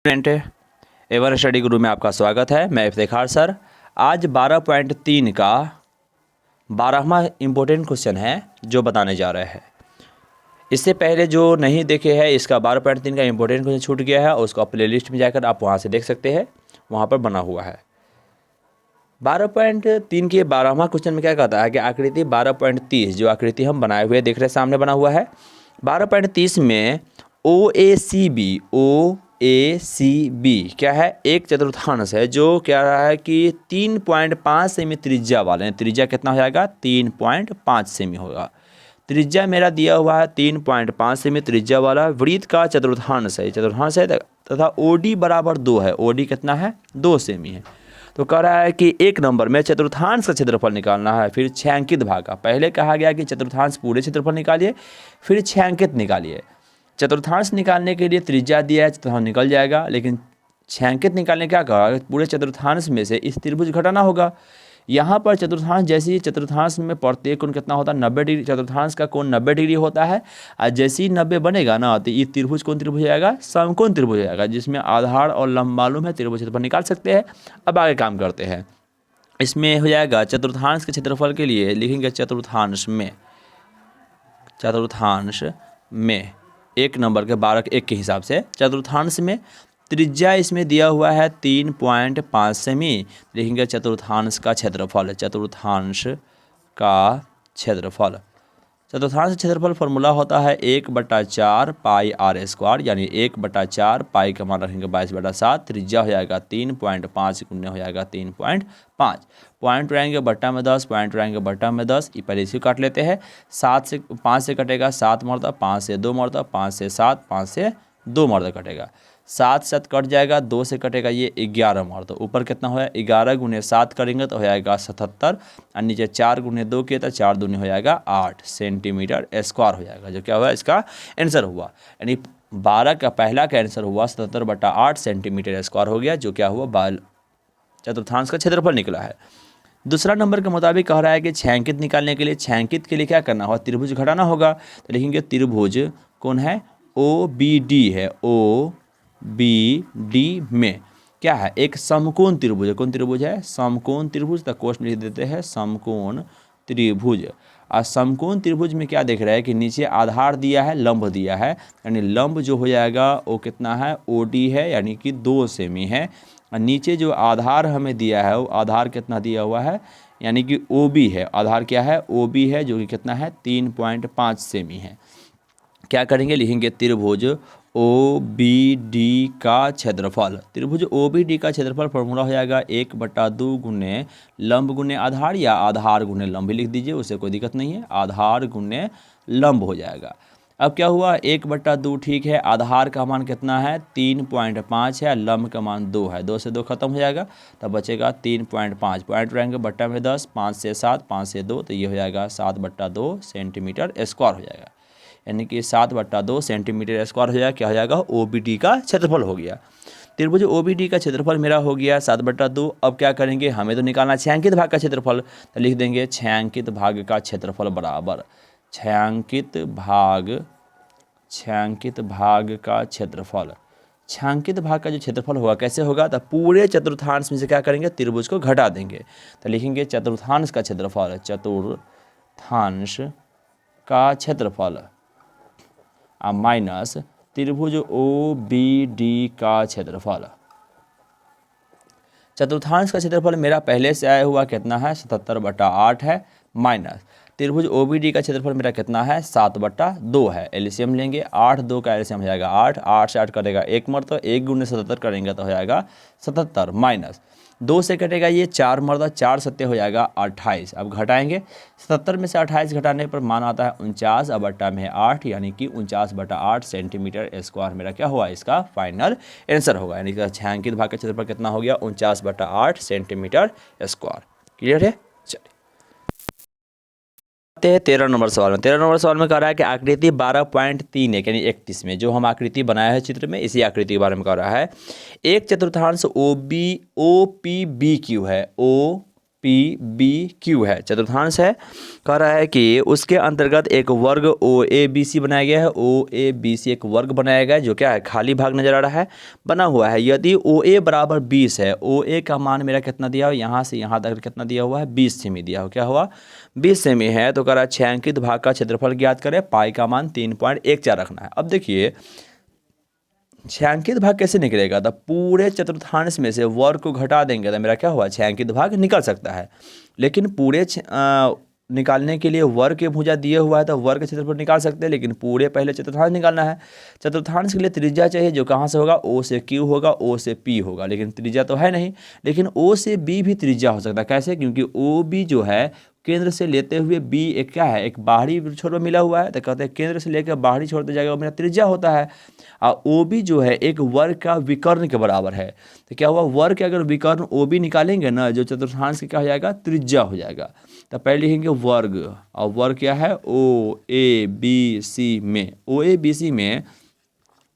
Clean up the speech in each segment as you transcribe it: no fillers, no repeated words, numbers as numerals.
Student ever study गुरु में आपका स्वागत है। मैं इफ्तिखार सर। आज 12.3 का 12वां इम्पोर्टेंट क्वेश्चन है जो बताने जा रहे हैं। इससे पहले जो नहीं देखे हैं इसका 12.3 का इम्पोर्टेंट क्वेश्चन छूट गया है, उसको प्लेलिस्ट में जाकर आप वहाँ से देख सकते हैं, वहाँ पर बना हुआ है। 12.3 के 12वां क्वेश्चन में क्या कहता है कि आकृति 12.30 जो आकृति हम बनाए हुए देख रहे हैं सामने बना हुआ है। 12.30 में OACB क्या है, एक चतुर्थांश है जो क्या रहा है कि 3.5 सेमी त्रिज्या वाले हैं। त्रिज्या कितना हो जाएगा, 3.5 सेमी होगा। त्रिज्या मेरा दिया हुआ है 3.5 सेमी त्रिज्या वाला वृत्त का चतुर्थांश है, चतुर्थांश है तथा OD बराबर 2 है। OD कितना है, 2 सेमी है। तो कह रहा है कि एक नंबर में चतुर्थांश का क्षेत्रफल निकालना है। फिर छायांकित भाग का, पहले कहा गया कि चतुर्थांश पूरे क्षेत्रफल निकालिए, फिर छायांकित निकालिए। चतुर्थांश निकालने के लिए त्रिज्या दिया है, चतुर्थांश निकल जाएगा, लेकिन छायांकित निकालने क्या कहा, पूरे चतुर्थांश में से इस त्रिभुज घटाना होगा। यहाँ पर चतुर्थांश जैसे ही चतुर्थांश में प्रत्येक कोण कितना होता है, 90 डिग्री। चतुर्थांश का कोण 90 डिग्री होता है और जैसे ही 90 बनेगा ना तो ये त्रिभुज कौन त्रिभुज आएगा, समकोण त्रिभुज आएगा, जिसमें आधार और लंब मालूम है, त्रिभुज क्षेत्रफल निकाल सकते हैं। अब आगे काम करते हैं। इसमें हो जाएगा चतुर्थांश के क्षेत्रफल के लिए लिखेंगे चतुर्थांश में एक नंबर के 12 के 1 के हिसाब से चतुर्थांश में त्रिज्या इसमें दिया हुआ है 3.5 सेमी। लिखेंगे चतुर्थांश का क्षेत्रफल, चतुर्थांश का क्षेत्रफल। चतुर्थांश क्षेत्रफल फॉर्मूला होता है 1/4 पाई r स्क्वायर, यानी 1/4 पाई का मान रखेंगे 22/7। त्रिज्या हो जाएगा 3.5 गुने हो जाएगा 3.5। पॉइंट रहेंगे बट्टा में 10, पॉइंट रहेंगे बट्टा में 10। ये पहले इसी काट लेते हैं। 7 से 5 से कटेगा 7 मरता, 5 से 2 मरता, 5 से 7, 5 से 2 मरता कटेगा। 7 7 कट जाएगा, 2 से कटेगा ये 11 मरता। ऊपर कितना होगा, 11 गुने 7 करेंगे तो हो जाएगा 77, और नीचे 4 गुने 2 किया तो 4 दूनी हो जाएगा 8 सेंटीमीटर स्क्वायर हो जाएगा, जो क्या हुआ इसका आंसर हुआ। यानी 12 का पहला का आंसर हुआ 77/8 सेंटीमीटर स्क्वायर हो गया, जो क्या हुआ चतुर्थांश का क्षेत्रफल निकला है। दूसरा नंबर के मुताबिक कह रहा है कि छायांकित निकालने के लिए, छायांकित के लिए क्या करना होगा, त्रिभुज घटाना होगा। तो लिखेंगे त्रिभुज कौन है, OBD है। OBD में क्या है, एक समकोण त्रिभुज है। कौन त्रिभुज है, समकोण त्रिभुज। तो कोष्ठ में लिख देते हैं समकोण त्रिभुज। और समकोण त्रिभुज में क्या देख रहा है कि नीचे आधार दिया है, लंब दिया है, यानी लंब जो हो जाएगा वो कितना है, OD है, यानी कि 2 सेमी है। और नीचे जो आधार हमें दिया है वो आधार कितना दिया हुआ है, यानी कि OB है। आधार क्या है, OB है, जो कि कितना है 3.5 सेमी है। क्या करेंगे, लिखेंगे त्रिभुज OBD का क्षेत्रफल। त्रिभुज OBD का क्षेत्रफल फॉर्मूला हो जाएगा 1/2 गुने लंब गुने आधार, या आधार गुने लंब भी लिख दीजिए, उससे कोई दिक्कत नहीं है। आधार गुने लंब हो जाएगा। अब क्या हुआ, 1/2 ठीक है। आधार का मान कितना है, 3.5 है, लंब का मान 2 है। 2 से 2 खत्म हो जाएगा, तब बचेगा 3.5। पॉइंट रहेंगे बट्टा में 10, 5 से 7, 5 से 2, तो ये हो जाएगा 7/2 सेंटीमीटर स्क्वायर हो जाएगा। यानी कि 7/2 सेंटीमीटर स्क्वायर हो जाएगा, क्या हो जाएगा, OBD का क्षेत्रफल हो गया। त्रिभुज OBD का क्षेत्रफल मेरा हो गया 7/2। अब क्या करेंगे, हमें तो निकालना छायांकित भाग का क्षेत्रफल। तो लिख देंगे छायांकित भाग का क्षेत्रफल बराबर छायांकित भाग का क्षेत्रफल। छायांकित भाग का जो क्षेत्रफल होगा कैसे होगा, तो पूरे चतुर्थांश में से क्या करेंगे, त्रिभुज को घटा देंगे। तो लिखेंगे चतुर्थांश का क्षेत्रफल, चतुर्थांश का क्षेत्रफल माइनस त्रिभुज OBD का क्षेत्रफल। चतुर्थांश का क्षेत्रफल मेरा पहले से आया हुआ कितना है, 77/8 है, माइनस त्रिभुज OBD का क्षेत्रफल मेरा कितना है, 7/2 है। एलसीएम लेंगे, 8 2 का एलसीएम हो जाएगा 8, 8 से 8 करेगा 1 मरता, 1 गुने 77 करेंगे तो हो जाएगा 77, माइनस 2 से कटेगा ये 4 मरता, 4 सत्ते हो जाएगा 28। अब घटाएंगे, 77 में से 28 घटाने पर मान आता है 49, अब बट्टा में है 8, यानी कि 49/8 सेंटीमीटर स्क्वायर मेरा क्या हुआ, इसका फाइनल आंसर होगा। यानी कि छायांकित भाग का क्षेत्रफल कितना हो गया, 49/8 सेंटीमीटर स्क्वायर। क्लियर है। चलिए 13 नंबर सवाल में। 13 नंबर सवाल में कह रहा है कि आकृति 12.3 यानी 31 में जो हम आकृति बनाया है चित्र में, इसी आकृति के बारे में कह रहा है। एक चतुर्थांश OPBQ है, पी बी क्यू है, चतुर्थांश है। कह रहा है कि उसके अंतर्गत एक वर्ग ओ ए बी सी बनाया गया है। ओ ए बी सी एक वर्ग बनाया गया है जो क्या है, खाली भाग नजर आ रहा है, बना हुआ है। यदि ओ ए बराबर 20 है, ओ ए का मान मेरा कितना दिया हो, यहाँ से यहाँ तक कितना दिया हुआ है, 20 सेमी दिया हो। क्या हुआ, 20 सेमी है। तो कह रहा है छायांकित भाग का क्षेत्रफल ज्ञात करें, पाई का मान 3.14 रखना है। अब देखिए छायांकित भाग कैसे निकलेगा, तो पूरे चतुर्थांश में से वर्ग को घटा देंगे तो मेरा क्या हुआ, छायांकित भाग निकल सकता है। लेकिन पूरे निकालने के लिए वर्ग के भुजा दिए हुआ है तो वर्ग के क्षेत्रफल निकाल सकते हैं, लेकिन पूरे पहले चतुर्थांश निकालना है। चतुर्थांश के लिए त्रिज्या चाहिए जो कहाँ से होगा, ओ से क्यू होगा, ओ से पी होगा, लेकिन त्रिज्या तो है नहीं। लेकिन ओ से बी भी त्रिज्या हो सकता है। कैसे, क्योंकि ओ बी जो है केंद्र से लेते हुए बी एक क्या है, एक बाहरी छोर में मिला हुआ है, तो कहते हैं केंद्र से लेकर बाहरी छोर तक जाएगा वो मेरा त्रिज्या होता है। और ओ बी जो है एक वर्ग का विकर्ण के बराबर है। तो क्या हुआ, वर्ग के अगर विकर्ण ओ बी निकालेंगे ना, जो चतुर्थांश का क्या हो जाएगा, त्रिज्या हो जाएगा। तो पहले लिखेंगे वर्ग, और वर्ग क्या है, ओ ए बी सी में, ओ ए बी सी में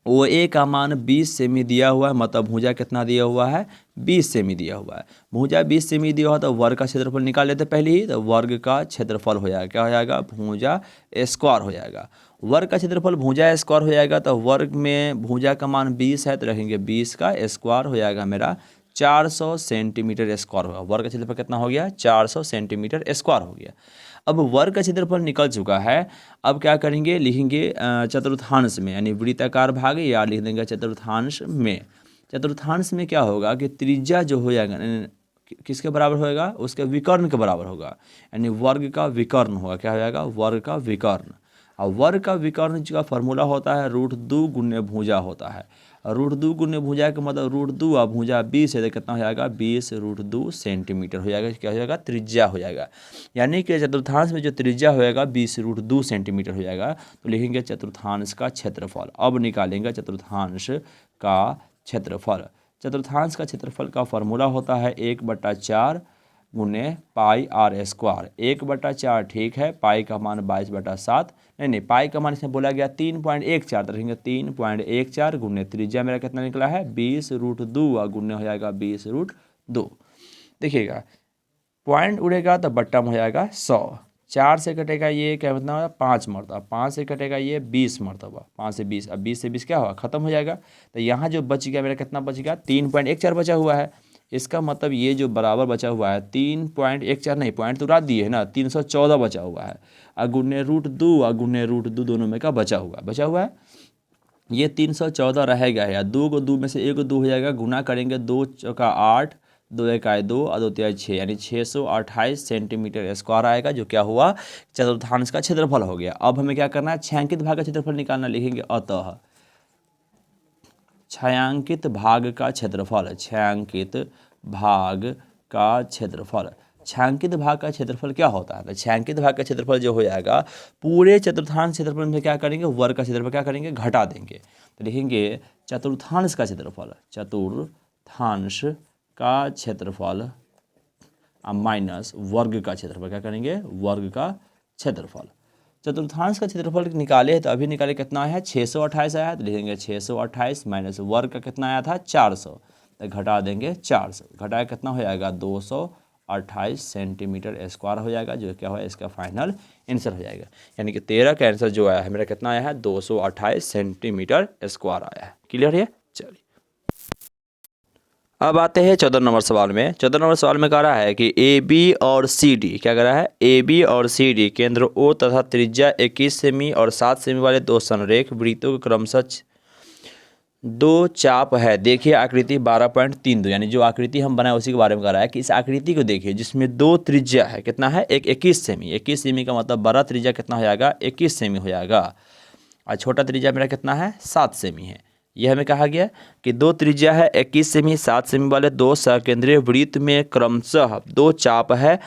ओ ए का मान 20 सेमी दिया हुआ है, मतलब भुजा कितना दिया हुआ है, 20 सेमी दिया हुआ है। भुजा 20 सेमी दिया हुआ तो वर्ग का क्षेत्रफल निकाल लेते पहले ही, तो वर्ग का क्षेत्रफल हो जाएगा, क्या हो जाएगा, भुजा स्क्वायर हो जाएगा। वर्ग का क्षेत्रफल भुजा स्क्वायर हो जाएगा, तो वर्ग में भुजा का मान 20 है तो रखेंगे 20 का स्क्वायर हो जाएगा मेरा 400 सेंटीमीटर स्क्वायर होगा। वर्ग का क्षेत्रफल कितना हो गया, 400 सेंटीमीटर स्क्वायर हो गया। अब वर्ग का क्षेत्रफल निकल चुका है। अब क्या करेंगे, लिखेंगे चतुर्थांश में, यानी वृत्ताकार भाग, या लिख देंगे चतुर्थांश में। चतुर्थांश में क्या होगा कि त्रिज्या जो हो जाएगा किसके बराबर होएगा, उसके विकर्ण के बराबर होगा, यानी वर्ग का विकर्ण होगा। क्या हो जाएगा, वर्ग का विकर्ण। और वर्ग का विकर्ण का फॉर्मूला होता है √2 गुणे भुजा होता है। √2 गुणे भुजा का मतलब √2 और भुजा 20 है तो कितना हो जाएगा, 20 √2 सेंटीमीटर हो जाएगा। क्या हो जाएगा, त्रिज्या हो जाएगा। यानी कि चतुर्थांश में जो त्रिज्या होएगा 20 √2 सेंटीमीटर हो जाएगा। तो लिखेंगे चतुर्थांश का क्षेत्रफल। अब निकालेंगे चतुर्थांश का क्षेत्रफल। चतुर्थांश का क्षेत्रफल का फॉर्मूला होता है 1/4 गुने पाई आर स्क्वायर। 1/4 ठीक है, पाई का मान 22/7, नहीं पाई का मान इसमें बोला गया 3.14, तो रहेंगे 3.14 गुने त्रिज्या मेरा कितना निकला है, 20 √2 और गुने हो जाएगा 20 √2। देखिएगा पॉइंट उड़ेगा तो बट्टा में हो जाएगा 100। 4 से कटेगा ये क्या मतलब 5 मरतबा, 5 से कटेगा ये 20 मरतबा, 5 से 20, अब 20 से 20 क्या हुआ, खत्म हो जाएगा। तो यहाँ जो बच गया मेरा कितना बच गया, 3.14 बचा हुआ है। इसका मतलब ये जो बराबर बचा हुआ है 3.14, नहीं पॉइंट तो उड़ा दिए है ना, 314 बचा हुआ है। और गुने √2 और गुने √2 दोनों में का बचा हुआ है। ये 314 रहेगा, या 2 को 2 में से 1 को 2 हो जाएगा, गुना करेंगे 2 चौका 8, 2 एकाई 2 और 2 तिहाई 6, यानी 628 सेंटीमीटर स्क्वायर आएगा, जो क्या हुआ, चतुर्थांश का क्षेत्रफल हो गया। अब हमें क्या करना है, छायांकित भाग का क्षेत्रफल निकालना। लिखेंगे अतः छायांकित भाग का क्षेत्रफल, छायांकित भाग का क्षेत्रफल। छायांकित भाग का क्षेत्रफल क्या होता है, तो छायांकित भाग का क्षेत्रफल जो हो जाएगा पूरे चतुर्थांश क्षेत्रफल में क्या करेंगे, वर्ग का क्षेत्रफल क्या करेंगे, घटा देंगे। तो लिखेंगे चतुर्थांश का क्षेत्रफल, चतुर्थांश का क्षेत्रफल माइनस वर्ग का क्षेत्रफल, क्या करेंगे, वर्ग का क्षेत्रफल। चतुर्थांश का क्षेत्रफल निकाले तो अभी निकाले कितना है, 628 आया है, तो लिखेंगे 628 माइनस वर्ग का कितना आया था, 400, तो घटा देंगे 400, घटाया कितना हो जाएगा, 228 सेंटीमीटर स्क्वायर हो जाएगा, जो क्या है इसका फाइनल आंसर हो जाएगा। यानी कि 13 का आंसर जो आया है मेरा कितना आया है, 228 सेंटीमीटर स्क्वायर आया है। क्लियर है, चलिए अब आते हैं 14 नंबर सवाल में। 14 नंबर सवाल में कह रहा है कि ए बी और सी डी, क्या कह रहा है, ए बी और सी डी केंद्र ओ तथा त्रिज्या 21 सेमी और 7 सेमी वाले दो संरेख वृत्तों के क्रमशः दो चाप है। देखिए आकृति 12.32, यानी जो आकृति हम बनाए उसी के बारे में कह रहा है कि इस आकृति को देखिए जिसमें दो त्रिज्या है, कितना है, एक 21 सेमी। 21 सेमी का मतलब बड़ा त्रिज्या कितना हो जाएगा, 21 सेमी हो जाएगा, और छोटा त्रिज्या मेरा कितना है, 7 सेमी है। यह हमें कहा गया कि दो त्रिज्या है 21 सेमी 7 सेमी वाले दो सकेंद्रीय वृत्त में क्रमशः दो चाप है।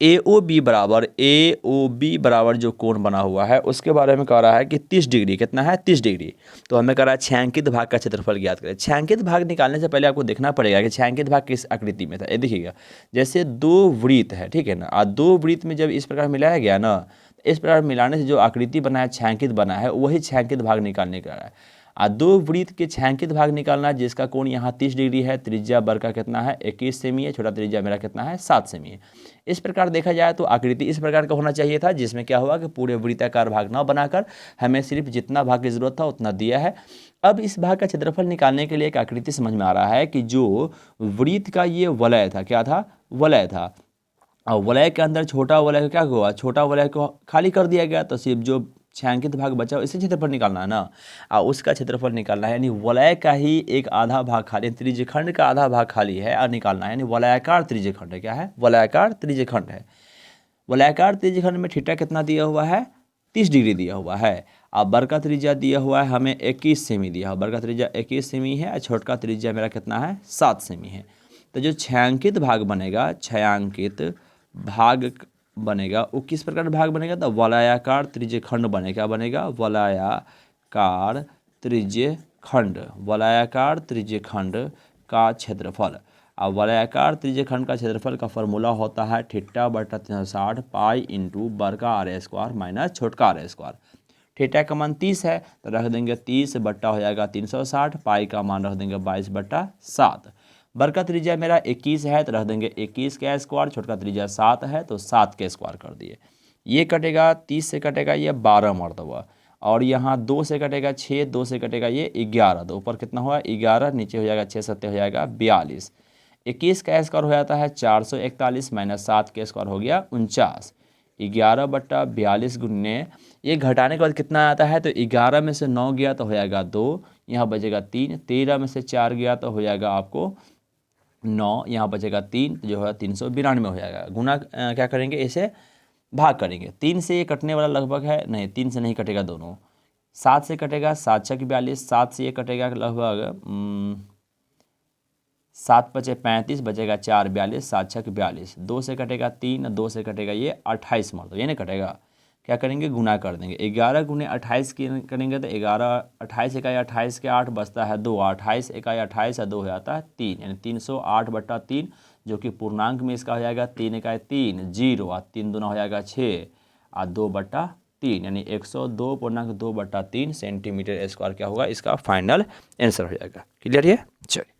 ए ओ बी बराबर जो कोण बना हुआ है उसके बारे में कह रहा है कि 30 डिग्री, कितना है, 30 डिग्री। तो हमें कह रहा है छायांकित भाग का क्षेत्रफल ज्ञात करें। छायांकित भाग निकालने से पहले आपको देखना पड़ेगा कि छायांकित भाग किस आकृति में था। ये देखिएगा जैसे दो वृत्त है, ठीक है ना, और दो वृत्त में जब इस प्रकार मिलाया गया ना, इस प्रकार मिलाने से जो आकृति बना है, छायांकित बना है, वही छायांकित भाग निकालने का है। दो वृत्त के छायांकित भाग निकालना है जिसका कोण यहाँ 30 डिग्री है, त्रिज्या वर्ग का कितना है 21 सेमी है, छोटा त्रिज्या मेरा कितना है 7 सेमी है। इस प्रकार देखा जाए तो आकृति इस प्रकार का होना चाहिए था, जिसमें क्या हुआ कि पूरे वृत्ताकार भाग न बनाकर हमें सिर्फ जितना भाग की जरूरत था उतना दिया है। अब इस भाग का क्षेत्रफल निकालने के लिए एक आकृति समझ में आ रहा है कि जो वृत्त का ये वलय था, क्या था, वलय था, और वलय के अंदर छोटा वलय क्या हुआ, छोटा वलय को खाली कर दिया गया, तो सिर्फ जो छायांकित भाग बचा इसे क्षेत्रफल निकालना है ना, और उसका क्षेत्रफल निकालना है, यानी वलय का ही एक आधा भाग खाली, त्रिज्यखंड का आधा भाग खाली है और निकालना है, यानी वलयाकार त्रिज्यखंड है। क्या है, वलयाकार त्रिज्यखंड है। वलयाकार त्रिज्यखंड में थीटा कितना दिया हुआ है, 30 डिग्री दिया हुआ है। अब वर्ग का त्रिज्या दिया हुआ है हमें 21 सेमी दिया है, वर्ग का त्रिज्या 21 सेमी है और छोटा त्रिज्या मेरा कितना है 7 सेमी है। तो जो छायांकित भाग बनेगा, छायांकित भाग बनेगा वो किस प्रकार भाग बनेगा, तो वलयाकार त्रिज्यखंड बनेगा। क्या बनेगा, वलयाकार त्रिज्यखंड, वलयाकार त्रिज्यखंड का क्षेत्रफल। अब वलयाकार त्रिज्यखंड का क्षेत्रफल का फॉर्मूला होता है थीटा बटा 360 पाई इंटू वर्ग का आर स्क्वायर माइनस छोटका आर स्क्वायर। थीटा का मान 30 है तो रख देंगे 30 बट्टा हो जाएगा 360, पाई का मान रख देंगे 22/7। वर्ग का त्रिज्या मेरा 21 है तो रख देंगे 21 का स्क्वायर, छोटका त्रिज्या 7 है तो 7 के स्क्वायर कर दिए। ये कटेगा 30 से कटेगा ये 12 मरतबा, और यहाँ 2 से कटेगा 6, 2 से कटेगा ये 11, तो ऊपर कितना हुआ 11, नीचे हो जाएगा 6 7 हो जाएगा 42। 21 का स्क्वायर हो जाता है 441 माइनस 7 के स्क्वायर हो गया 49। 11/42 गुने ये घटाने के बाद कितना आता है, तो 11 में से 9 गया तो हो जाएगा 2, यहाँ बचेगा 3, 13 में से 4 गया तो हो जाएगा आपको 9, यहाँ बचेगा 3, तो जो है 392 हो जाएगा। गुना क्या करेंगे, इसे भाग करेंगे। 3 से ये कटने वाला लगभग है, नहीं 3 से नहीं कटेगा दोनों, 7 से कटेगा 7 6 42, 7 से ये कटेगा लगभग 7 बचे 35, बचेगा 4 42, 7 6 42, 2 से कटेगा 3, 2 से कटेगा ये 28 मरतबा, ये नहीं कटेगा। क्या करेंगे, गुना कर देंगे। 11 गुने 28 करेंगे तो 11 28 इकाई 28 के 8 बचता है 2, 28 इकाई 28 है 2 हो जाता है 3, यानी 308/3, जो कि पूर्णांक में इसका हो जाएगा 3 इकाई 3 0 और 3 दूना हो जाएगा 6 और 2/3, यानी 102.2/3 सेंटीमीटर स्क्वायर क्या होगा इसका फाइनल आंसर हो जाएगा। क्लियर है, चलिए।